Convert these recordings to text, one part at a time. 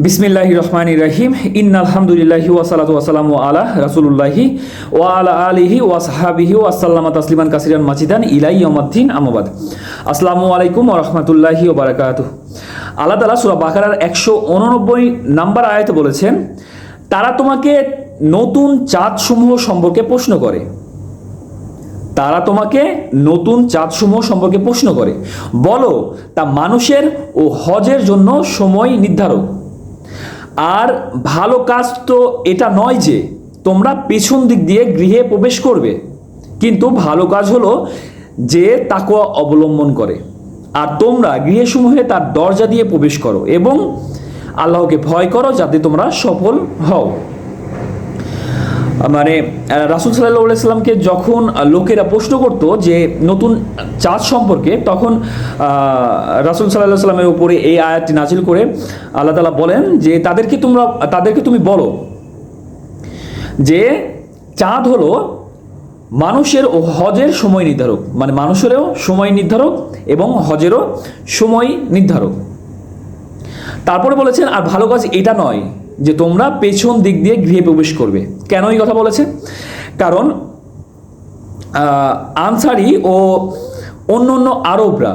বিসমিল্লাহির রহমানির রহিম। ইন্নাল হামদুলিল্লাহি ওয়া সালাতু ওয়া সালামু আলা রাসূলুল্লাহি ওয়া আলা আলিহি ওয়া সাহবিহি ওয়া সাল্লামা তাসলিমান কাসিরান মাজিদান ইলা ইয়াউমিদ্দিন, আম্মা বাদ। আসসালামু আলাইকুম ওয়া রাহমাতুল্লাহি ওয়া বারাকাতুহু। আল্লাহ তাআলা সূরা বাকারার 189 নম্বর আয়াতে বলেছেন, তারা তোমাকে নতুন চাঁদসমূহ সম্পর্কে প্রশ্ন করে। তারা তোমাকে নতুন চাঁদসমূহ সম্পর্কে প্রশ্ন করে, বলো তা মানুষের ও হজের জন্য সময় নির্ধারক। আর ভালো কাজ তো এটা নয় যে তোমরা পেছন দিক দিয়ে গৃহে প্রবেশ করবে, কিন্তু ভালো কাজ হলো যে তাকওয়া অবলম্বন করে। আর তোমরা গৃহসমূহে তার দরজা দিয়ে প্রবেশ করো এবং আল্লাহকে ভয় করো যাতে তোমরা সফল হও। মানে রাসূল সাল্লাল্লাহু আলাইহি সাল্লামকে যখন লোকেরা প্রশ্ন করতো যে নতুন চাঁদ সম্পর্কে, তখন রাসূল সাল্লাল্লাহু আলাইহি সাল্লামের উপরে এই আয়াতটি নাজিল করে আল্লাহ তাআলা বলেন যে তাদেরকে তুমি বলো যে চাঁদ হলো মানুষের ও হজের সময় নির্ধারক, মানে মানুষেরও সময় নির্ধারক এবং হজেরও সময় নির্ধারক। তারপরে বলেছেন, আর ভালো কাজ এটা নয় যে তোমরা পেছন দিক দিয়ে গৃহে প্রবেশ করবে। কেন এই কথা বলেছে? কারণ আনসারি ও অন্য আরবরা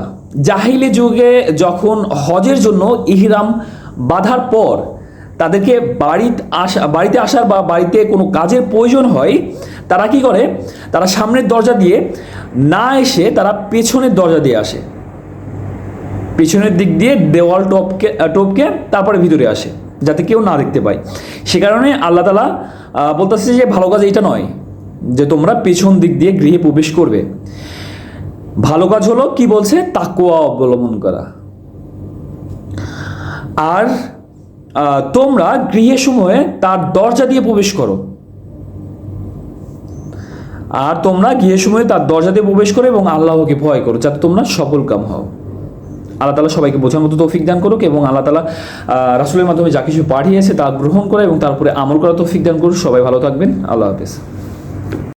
জাহিলি যুগে যখন হজের জন্য ইহরাম বাঁধার পর তাদেরকে বাড়িতে আসার বা বাড়িতে কোনো কাজের প্রয়োজন হয়, তারা কি করে, তারা সামনের দরজা দিয়ে না এসে তারা পেছনের দরজা দিয়ে আসে, পেছনের দিক দিয়ে দেওয়াল টপকে তারপরে ভিতরে আসে যাতে কেউ না দেখতে পায়। সে কারণে আল্লাহ তাআলা বলতেছে যে ভালো কাজ এটা নয় যে তোমরা পেছন দিক দিয়ে গৃহে প্রবেশ করবে। ভালো কাজ হলো কি বলছে, তাকওয়া অবলম্বন করা। আর তোমরা গৃহসমূহে তার দরজা দিয়ে প্রবেশ করো। আর তোমরা গৃহসমূহে তার দরজা দিয়ে প্রবেশ করো এবং আল্লাহকে ভয় করো যাতে তোমরা সফল কাম হও। আল্লাহ তাআলা সবাইকে বোঝার মতো তৌফিক দান করুক এবং আল্লাহ তাআলা রাসূলের মাধ্যমে যা কিছু পাঠিয়েছে তা গ্রহণ করা এবং তারপরে আমল করা তৌফিক দান করুক। সবাই ভালো থাকবেন। আল্লাহ হাফেজ।